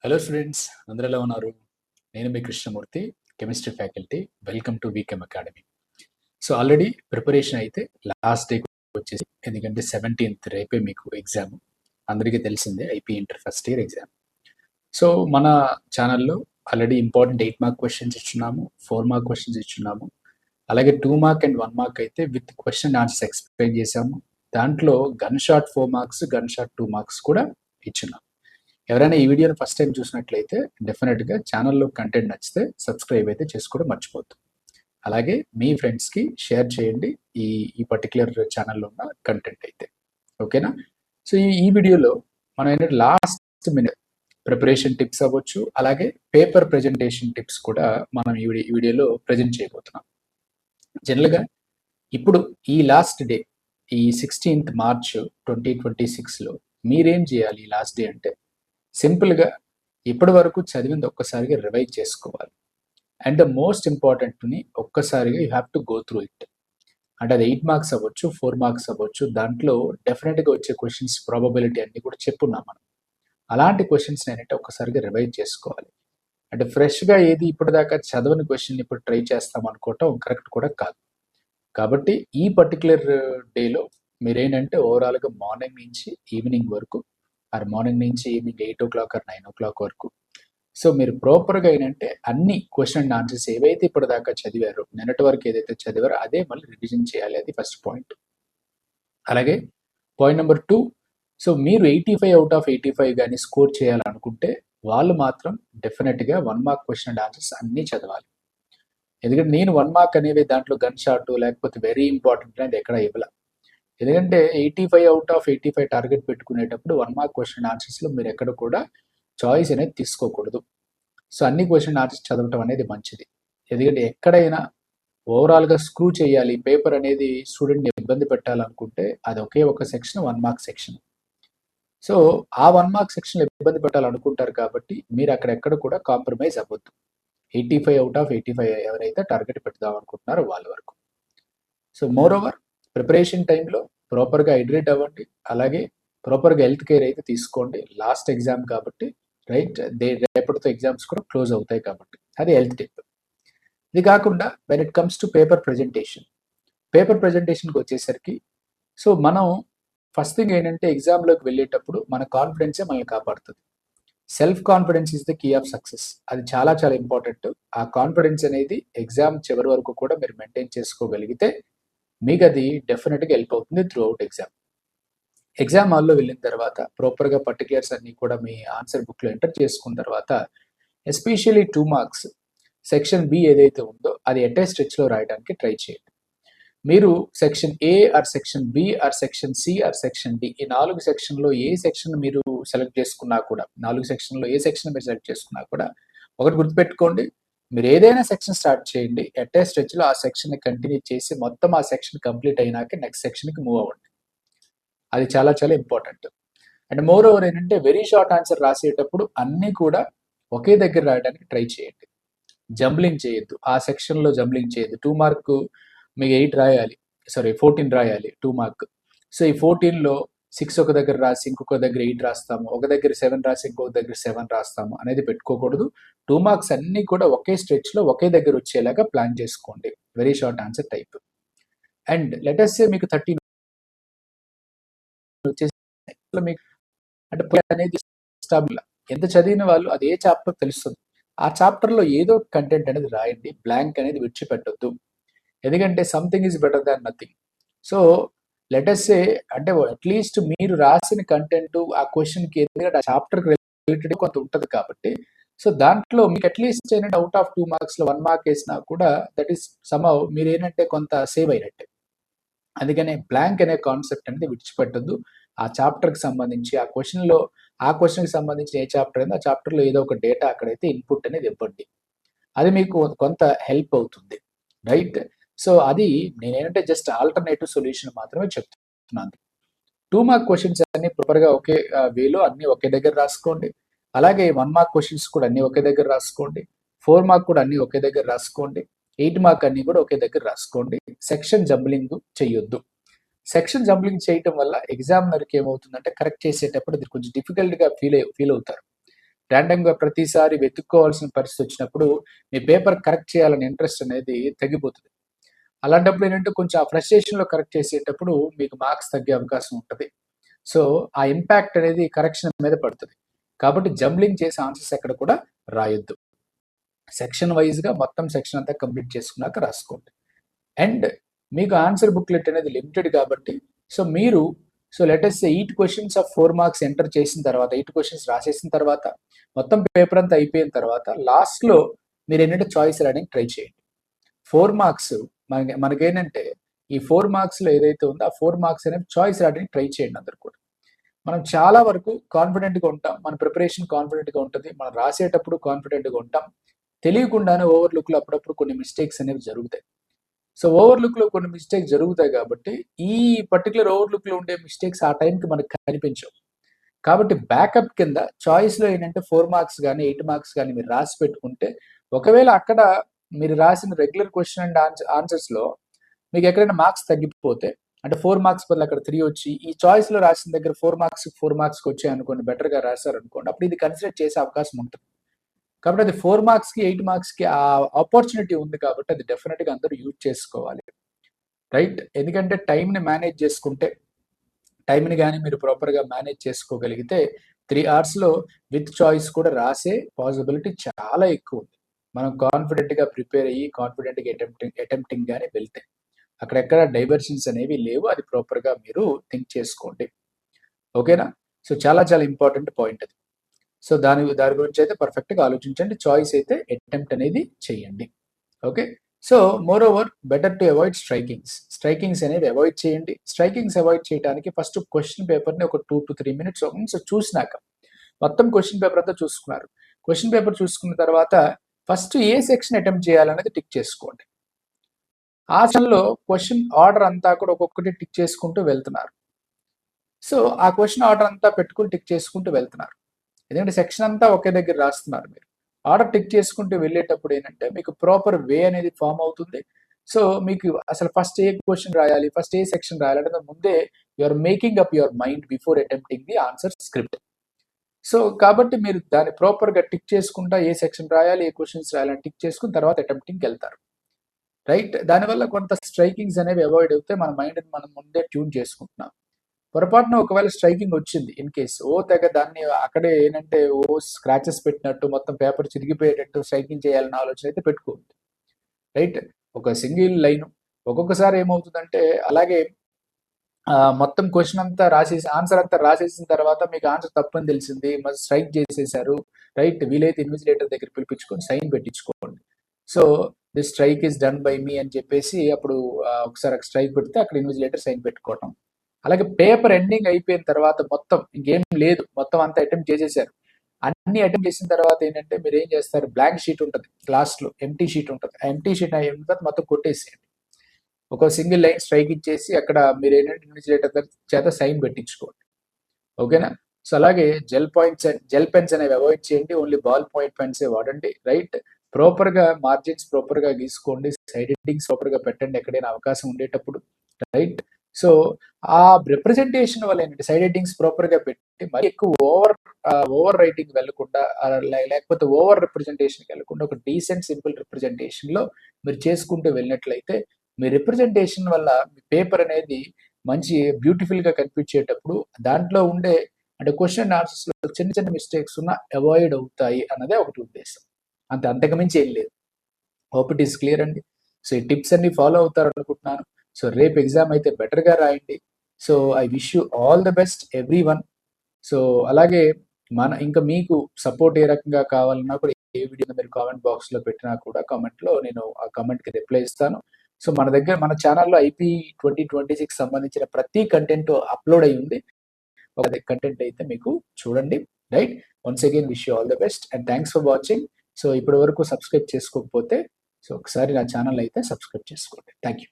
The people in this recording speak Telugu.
హలో స్టూడెంట్స్, అందరూ ఎలా ఉన్నారు? నేను మీ Krishnamurthy, chemistry faculty. Welcome to వీకెమ్ అకాడమీ. సో ఆల్రెడీ ప్రిపరేషన్ అయితే లాస్ట్ డే వచ్చేసి, ఎందుకంటే 17th రేపే మీకు ఎగ్జామ్. అందరికీ తెలిసిందే, IP inter first year exam. So మన ఛానల్లో ఆల్రెడీ ఇంపార్టెంట్ 8 మార్క్ క్వశ్చన్స్ ఇచ్చున్నాము, 4 మార్క్ క్వశ్చన్స్ ఇచ్చున్నాము, అలాగే 2 మార్క్ అండ్ 1 మార్క్ అయితే విత్ క్వశ్చన్ ఆన్సర్స్ ఎక్స్ప్లెయిన్ చేశాము. దాంట్లో gun shot 4 marks, gun shot 2 marks కూడా ఇచ్చున్నాం. ఎవరైనా ఈ వీడియోని ఫస్ట్ టైం చూసినట్లయితే డెఫినెట్గా ఛానల్లో కంటెంట్ నచ్చితే సబ్స్క్రైబ్ అయితే చేసుకోవడం మర్చిపోద్దు. అలాగే మీ ఫ్రెండ్స్కి షేర్ చేయండి ఈ ఈ పర్టికులర్ ఛానల్లో ఉన్న కంటెంట్ అయితే, ఓకేనా? సో ఈ వీడియోలో మనం ఏంటంటే లాస్ట్ మినిట్ ప్రిపరేషన్ టిప్స్ అవ్వచ్చు, అలాగే పేపర్ ప్రజెంటేషన్ టిప్స్ కూడా మనం ఈ వీడియోలో ప్రజెంట్ చేయబోతున్నాం. జనరల్గా ఇప్పుడు ఈ లాస్ట్ డే, ఈ 16th మార్చ్ 2026లో మీరేం చేయాలి? ఈ లాస్ట్ డే అంటే సింపుల్గా ఇప్పటి వరకు చదివింది ఒక్కసారిగా రివైజ్ చేసుకోవాలి. అండ్ ద మోస్ట్ ఇంపార్టెంట్ని ఒక్కసారిగా you have to go through it. అంటే అది 8 మార్క్స్ అవ్వచ్చు, 4 మార్క్స్ అవ్వచ్చు, దాంట్లో డెఫినెట్గా వచ్చే క్వశ్చన్స్ ప్రాబబిలిటీ అన్ని కూడా చెప్పున్నాం మనం. అలాంటి క్వశ్చన్స్ ఏంటంటే ఒక్కసారిగా రివైజ్ చేసుకోవాలి. అంటే ఫ్రెష్గా ఏది ఇప్పటిదాకా చదవని క్వశ్చన్ ఇప్పుడు ట్రై చేస్తాం అనుకోవటం కరెక్ట్ కూడా కాదు. కాబట్టి ఈ పర్టికులర్ డేలో మీరేంటంటే ఓవరాల్గా మార్నింగ్ నుంచి ఈవినింగ్ వరకు, ఆర్ మార్నింగ్ నుంచి ఈవినింగ్ 8 o'clock ఆర్ 9 o'clock వరకు, సో మీరు ప్రాపర్గా ఏంటంటే అన్ని క్వశ్చన్ అండ్ ఆన్సర్స్ ఏవైతే ఇప్పటిదాకా చదివారో, నిన్నటి వరకు ఏదైతే చదివారో అదే మళ్ళీ రివిజన్ చేయాలి. అది ఫస్ట్ పాయింట్. అలాగే పాయింట్ నెంబర్ 2, సో మీరు 85 out of 85 కానీ స్కోర్ చేయాలనుకుంటే వాళ్ళు మాత్రం డెఫినెట్గా 1 మార్క్ క్వశ్చన్ అండ్ ఆన్సర్స్ అన్నీ చదవాలి. ఎందుకంటే నేను 1 మార్క్ అనేవి దాంట్లో గన్ షాట్ లేకపోతే వెరీ ఇంపార్టెంట్ అనేది ఎక్కడ ఇవ్వాల. ఎందుకంటే 85 out of 85 టార్గెట్ పెట్టుకునేటప్పుడు 1 మార్క్ క్వశ్చన్ ఆన్సర్స్లో మీరు ఎక్కడ కూడా చాయిస్ అనేది తీసుకోకూడదు. సో అన్ని క్వశ్చన్ ఆన్సర్స్ చదవటం అనేది మంచిది. ఎందుకంటే ఎక్కడైనా ఓవరాల్గా స్క్రూ చేయాలి, పేపర్ అనేది స్టూడెంట్ని ఇబ్బంది పెట్టాలనుకుంటే అది ఒకే ఒక సెక్షన్, 1 మార్క్ సెక్షన్. సో ఆ 1 మార్క్ సెక్షన్లో ఇబ్బంది పెట్టాలనుకుంటారు కాబట్టి మీరు అక్కడెక్కడ కూడా కాంప్రమైజ్ అవ్వద్దు. 85 out of 85 ఎవరైతే టార్గెట్ పెడదాం అనుకుంటున్నారో వాళ్ళ వరకు. సో మోర్ ఓవర్ ప్రిపరేషన్ టైంలో ప్రాపర్గా హైడ్రేట్ అవ్వండి, అలాగే ప్రాపర్గా హెల్త్ కేర్ అయితే తీసుకోండి. లాస్ట్ ఎగ్జామ్ కాబట్టి రైట్, రేపటితో ఎగ్జామ్స్ కూడా క్లోజ్ అవుతాయి కాబట్టి అది హెల్త్ టిప్. ఇది కాకుండా when it comes to paper ప్రజెంటేషన్కి వచ్చేసరికి, సో మనం ఫస్ట్ థింగ్ ఏంటంటే ఎగ్జామ్లోకి వెళ్ళేటప్పుడు మన కాన్ఫిడెన్సే మనల్ని కాపాడుతుంది. Self confidence is the key of success. అది చాలా చాలా ఇంపార్టెంట్. ఆ కాన్ఫిడెన్స్ అనేది ఎగ్జామ్ చివరి వరకు కూడా మీరు మెయింటైన్ చేసుకోగలిగితే మీకు అది డెఫినెట్గా హెల్ప్ అవుతుంది త్రూ అవుట్ ఎగ్జామ్ హాల్లో వెళ్ళిన తర్వాత ప్రాపర్గా పర్టికులర్స్ అన్ని కూడా మీ ఆన్సర్ బుక్లో ఎంటర్ చేసుకున్న తర్వాత ఎస్పెషల్లీ 2 మార్క్స్ సెక్షన్ బి ఏదైతే ఉందో అది ఎటే స్ట్రెచ్లో రాయడానికి ట్రై చేయండి. మీరు section A or section B or section C or section D, ఈ 4 సెక్షన్లో ఏ సెక్షన్ మీరు సెలెక్ట్ చేసుకున్నా కూడా, 4 సెక్షన్లో ఏ సెక్షన్ మీరు సెలెక్ట్ చేసుకున్నా కూడా ఒకటి గుర్తుపెట్టుకోండి, మీరు ఏదైనా సెక్షన్ స్టార్ట్ చేయండి, ఎటే స్ట్రెచ్లో ఆ సెక్షన్ని కంటిన్యూ చేసి మొత్తం ఆ సెక్షన్ కంప్లీట్ అయినాక నెక్స్ట్ సెక్షన్కి మూవ్ అవ్వండి. అది చాలా చాలా ఇంపార్టెంట్. అండ్ మోర్ ఓవర్ ఏంటంటే వెరీ షార్ట్ ఆన్సర్ రాసేటప్పుడు అన్నీ కూడా ఒకే దగ్గర రాయడానికి ట్రై చేయండి. జంబ్లింగ్ చేయొద్దు, ఆ సెక్షన్లో జంబ్లింగ్ చేయొద్దు. 2 మార్క్ మీకు 8 రాయాలి, 14 రాయాలి 2 మార్క్. సో ఈ 14లో 6 ఒక దగ్గర రాసి ఇంకొక దగ్గర 8 రాస్తాము, ఒక దగ్గర 7 రాసి ఇంకొక దగ్గర 7 రాస్తాము అనేది పెట్టుకోకూడదు. 2 మార్క్స్ అన్నీ కూడా ఒకే స్ట్రెచ్లో ఒకే దగ్గర వచ్చేలాగా ప్లాన్ చేసుకోండి, very short answer type. And letters మీకు 13 వచ్చేసి మీకు అంటే అనేది స్టాబుల్, ఎంత చదివిన వాళ్ళు అది ఏ చాప్టర్ తెలుస్తుంది, ఆ చాప్టర్లో ఏదో కంటెంట్ అనేది రాయండి, బ్లాంక్ అనేది విడిచిపెట్టొద్దు. ఎందుకంటే something is better than nothing. So లెటర్సే అంటే అట్లీస్ట్ మీరు రాసిన కంటెంట్ ఆ క్వశ్చన్కి, ఎందుకంటే ఆ చాప్టర్కి రిలేటెడ్ కొంత ఉంటుంది కాబట్టి, సో దాంట్లో మీకు అట్లీస్ట్ ఏంటంటే అవుట్ ఆఫ్ 2 మార్క్స్లో 1 మార్క్ వేసినా కూడా దట్ ఈస్ సమ్హౌ మీరు ఏంటంటే కొంత సేవ్ అయినట్టే. అందుకనే బ్లాంక్ అనే కాన్సెప్ట్ అనేది విడిచిపెట్టద్దు. ఆ చాప్టర్కి సంబంధించి ఆ క్వశ్చన్కి సంబంధించి ఏ చాప్టర్ అయిందో ఆ చాప్టర్లో ఏదో ఒక డేటా అక్కడైతే ఇన్పుట్ అనేది ఇవ్వండి. అది మీకు కొంత హెల్ప్ అవుతుంది, రైట్? సో అది నేనేంటంటే జస్ట్ ఆల్టర్నేటివ్ సొల్యూషన్ మాత్రమే చెప్తున్నాను. 2 మార్క్ క్వశ్చన్స్ అన్ని ప్రాపర్గా ఒకే వేలో అన్ని ఒకే దగ్గర రాసుకోండి. అలాగే 1 మార్క్ క్వశ్చన్స్ కూడా అన్ని ఒకే దగ్గర రాసుకోండి. 4 మార్క్ కూడా అన్ని ఒకే దగ్గర రాసుకోండి. 8 మార్క్ అన్ని కూడా ఒకే దగ్గర రాసుకోండి. సెక్షన్ జంబ్లింగ్ చేయొద్దు. సెక్షన్ జంబ్లింగ్ చేయటం వల్ల ఎగ్జామినర్కి ఏమవుతుందంటే కరెక్ట్ చేసేటప్పుడు అది కొంచెం డిఫికల్ట్గా ఫీల్ అవుతారు. ర్యాండమ్గా ప్రతిసారి వెతుక్కోవాల్సిన పరిస్థితి వచ్చినప్పుడు మీ పేపర్ కరెక్ట్ చేయాలనే ఇంట్రెస్ట్ అనేది తగ్గిపోతుంది. అలాంటప్పుడు ఏంటంటే కొంచెం ఆ ఫ్రస్ట్రేషన్లో కరెక్ట్ చేసేటప్పుడు మీకు మార్క్స్ తగ్గే అవకాశం ఉంటుంది. సో ఆ ఇంపాక్ట్ అనేది కరెక్షన్ మీద పడుతుంది. కాబట్టి జంబ్లింగ్ చేసే ఆన్సర్స్ ఎక్కడ కూడా రాయొద్దు. సెక్షన్ వైజ్గా మొత్తం సెక్షన్ అంతా కంప్లీట్ చేసుకున్నాక రాసుకోండి. అండ్ మీకు ఆన్సర్ బుక్లెట్ అనేది లిమిటెడ్ కాబట్టి మీరు latest 8 questions of 4 marks enter చేసిన తర్వాత 8 క్వశ్చన్స్ రాసేసిన తర్వాత మొత్తం పేపర్ అంతా అయిపోయిన తర్వాత లాస్ట్లో మీరు ఏంటంటే చాయిస్ రాయడానికి ట్రై చేయండి. 4 మార్క్స్ మనకేంటంటే ఈ 4 మార్క్స్లో ఏదైతే ఉందో ఆ 4 మార్క్స్ అనేవి చాయిస్ రాయడానికి ట్రై చేయండి అందరు కూడా. మనం చాలా వరకు కాన్ఫిడెంట్గా ఉంటాం, మన ప్రిపరేషన్ కాన్ఫిడెంట్గా ఉంటుంది, మనం రాసేటప్పుడు కాన్ఫిడెంట్గా ఉంటాం, తెలియకుండానే ఓవర్లుక్లో అప్పుడప్పుడు కొన్ని మిస్టేక్స్ అనేవి జరుగుతాయి. సో ఓవర్లుక్లో కొన్ని మిస్టేక్స్ జరుగుతాయి కాబట్టి ఈ పర్టికులర్ ఓవర్లుక్లో ఉండే మిస్టేక్స్ ఆ టైంకి మనకు కనిపించవు. కాబట్టి బ్యాకప్ కింద చాయిస్లో ఏంటంటే 4 మార్క్స్ కానీ 8 మార్క్స్ కానీ మీరు రాసి పెట్టుకుంటే ఒకవేళ అక్కడ మీరు రాసిన రెగ్యులర్ క్వశ్చన్ అండ్ ఆన్సర్స్లో మీకు ఎక్కడైనా మార్క్స్ తగ్గిపోతే అంటే 4 మార్క్స్ బదులు అక్కడ 3 వచ్చి ఈ చాయిస్లో రాసిన దగ్గర 4 మార్క్స్కి వచ్చాయి అనుకోండి, బెటర్గా రాశారనుకోండి, అప్పుడు ఇది కన్సిడర్ చేసే అవకాశం ఉంటుంది. కాబట్టి అది 4 మార్క్స్కి 8 మార్క్స్కి ఆ ఆపర్చునిటీ ఉంది కాబట్టి అది డెఫినెట్గా అందరూ యూజ్ చేసుకోవాలి, రైట్? ఎందుకంటే టైంని మేనేజ్ చేసుకుంటే, టైంని కానీ మీరు ప్రాపర్గా మేనేజ్ చేసుకోగలిగితే 3 అవర్స్లో విత్ చాయిస్ కూడా రాసే పాసిబిలిటీ చాలా ఎక్కువ ఉంది. మనం కాన్ఫిడెంట్గా ప్రిపేర్ అయ్యి కాన్ఫిడెంట్గా అటెంప్టింగ్ కానీ వెళ్తే అక్కడెక్కడ డైవర్షన్స్ అనేవి లేవు. అది ప్రాపర్గా మీరు థింక్ చేసుకోండి, ఓకేనా? సో చాలా చాలా ఇంపార్టెంట్ పాయింట్ అది. సో దాని గురించి అయితే పర్ఫెక్ట్గా ఆలోచించండి, చాయిస్ అయితే అటెంప్ట్ అనేది చేయండి, okay? So moreover better to avoid strikings అనేవి అవాయిడ్ చేయండి. స్ట్రైకింగ్స్ అవాయిడ్ చేయడానికి ఫస్ట్ క్వశ్చన్ పేపర్ని ఒక 2 to 3 minutes చూసినాక మొత్తం క్వశ్చన్ పేపర్ అంతా చూసుకున్నారు. క్వశ్చన్ పేపర్ చూసుకున్న తర్వాత ఫస్ట్ ఏ సెక్షన్ అటెంప్ట్ చేయాలనేది టిక్ చేసుకోండి. ఆ సెక్షన్లో క్వశ్చన్ ఆర్డర్ అంతా కూడా ఒక్కొక్కటి టిక్ చేసుకుంటూ వెళ్తున్నారు. సో ఆ క్వశ్చన్ ఆర్డర్ అంతా పెట్టుకుని టిక్ చేసుకుంటూ వెళ్తున్నారు. ఎందుకంటే సెక్షన్ అంతా ఒకే దగ్గర రాస్తున్నారు. మీరు ఆర్డర్ టిక్ చేసుకుంటూ వెళ్ళేటప్పుడు ఏంటంటే మీకు ప్రాపర్ వే అనేది ఫామ్ అవుతుంది. సో మీకు అసలు ఫస్ట్ ఏ క్వశ్చన్ రాయాలి, ఫస్ట్ ఏ సెక్షన్ రాయాలి అంటే ముందే you're making up your mind before attempting the answer script. So కాబట్టి మీరు దాన్ని ప్రాపర్గా టిక్ చేసుకుంటా ఏ సెక్షన్ రాయాలి, ఏ క్వశ్చన్స్ రాయాలని టిక్ చేసుకుని తర్వాత అటెంప్టింగ్కి వెళ్తారు, రైట్? దానివల్ల కొంత స్ట్రైకింగ్స్ అనేవి అవాయిడ్ అవుతాయి. మన మైండ్ని మనం ముందే ట్యూన్ చేసుకుంటున్నాం. పొరపాటున ఒకవేళ స్ట్రైకింగ్ వచ్చింది ఇన్ కేస్ తెగ దాన్ని అక్కడే ఏంటంటే స్క్రాచెస్ పెట్టినట్టు మొత్తం పేపర్ చిరిగిపోయేటట్టు స్ట్రైకింగ్ చేయాలన్న ఆలోచన అయితే పెట్టుకోవద్దు, రైట్? ఒక సింగిల్ లైన్ ఒక్కొక్కసారి ఏమవుతుందంటే అలాగే మొత్తం క్వశ్చన్ అంతా ఆన్సర్ అంతా రాసేసిన తర్వాత మీకు ఆన్సర్ తప్పని తెలిసింది, మరి స్ట్రైక్ చేసేసారు, రైట్? వీలైతే ఇన్విజిలేటర్ దగ్గర పిలిపించుకొని సైన్ పెట్టించుకోండి. So this strike is done by me అని చెప్పేసి అప్పుడు ఒకసారి స్ట్రైక్ పెడితే అక్కడ ఇన్విజిలేటర్ సైన్ పెట్టుకోవటం. అలాగే పేపర్ ఎండింగ్ అయిపోయిన తర్వాత మొత్తం ఇంకేం లేదు, మొత్తం అంతా అటెంప్ట్ చేసేసారు. అన్ని అటెంప్ట్ చేసిన తర్వాత ఏంటంటే మీరు ఏం చేస్తారు, బ్లాంక్ షీట్ ఉంటుంది లాస్ట్లో, ఎంటీ షీట్ ఉంటుంది. ఆ ఎంటీ షీట్ అయిన తర్వాత మొత్తం కొట్టేసేయండి. ఒక సింగిల్ లైన్ స్ట్రైక్ ఇచ్చేసి అక్కడ మీరు ఏంటంటే ఇన్విజిలేటర్ చేత సైన్ పెట్టించుకోండి, ఓకేనా? సో అలాగే జెల్ పెన్స్ అనేవి అవాయిడ్ చేయండి, ఓన్లీ బాల్ పాయింట్ పెన్సే వాడండి, రైట్? ప్రాపర్గా మార్జిన్స్ ప్రాపర్గా గీసుకోండి, సైడ్ హెడ్డింగ్స్ ప్రాపర్గా పెట్టండి ఎక్కడైనా అవకాశం ఉండేటప్పుడు, రైట్? సో ఆ రిప్రజెంటేషన్ వల్ల ఏంటంటే సైడ్ హెడ్డింగ్స్ ప్రాపర్గా పెట్టి మరి ఎక్కువ ఓవర్ రైటింగ్ వెళ్ళకుండా లేకపోతే ఓవర్ రిప్రజెంటేషన్కి వెళ్ళకుండా ఒక డీసెంట్ సింపుల్ రిప్రజెంటేషన్లో మీరు చేసుకుంటూ వెళ్ళినట్లయితే మీ రిప్రజెంటేషన్ వల్ల మీ పేపర్ అనేది మంచి బ్యూటిఫుల్గా కనిపించేటప్పుడు దాంట్లో ఉండే అంటే క్వశ్చన్ ఆన్సర్స్లో చిన్న చిన్న మిస్టేక్స్ ఉన్న అవాయిడ్ అవుతాయి అన్నదే ఒకటి ఉద్దేశం, అంతకుమించి ఏం లేదు. హోప్ ఇట్ ఈస్ క్లియర్ అండి. సో ఈ టిప్స్ అన్ని ఫాలో అవుతారు అనుకుంటున్నాను. సో రేపు ఎగ్జామ్ అయితే బెటర్గా రాయండి. So I wish you all the best everyone. So అలాగే ఇంకా మీకు సపోర్ట్ ఏ రకంగా కావాలన్నా కూడా ఏ వీడియో మీరు కామెంట్ బాక్స్లో పెట్టినా కూడా కామెంట్లో నేను ఆ కామెంట్కి రిప్లై ఇస్తాను. సో మన ఛానల్లో ఐపీ 2026 సంబంధించిన ప్రతి కంటెంట్ అప్లోడ్ అయి ఉంది. ఒక కంటెంట్ అయితే మీకు చూడండి, right? Once again wish you all the best and thanks for watching. So ఇప్పటి వరకు సబ్స్క్రైబ్ చేసుకోకపోతే సో ఒకసారి నా ఛానల్ అయితే సబ్స్క్రైబ్ చేసుకోండి. Thank you.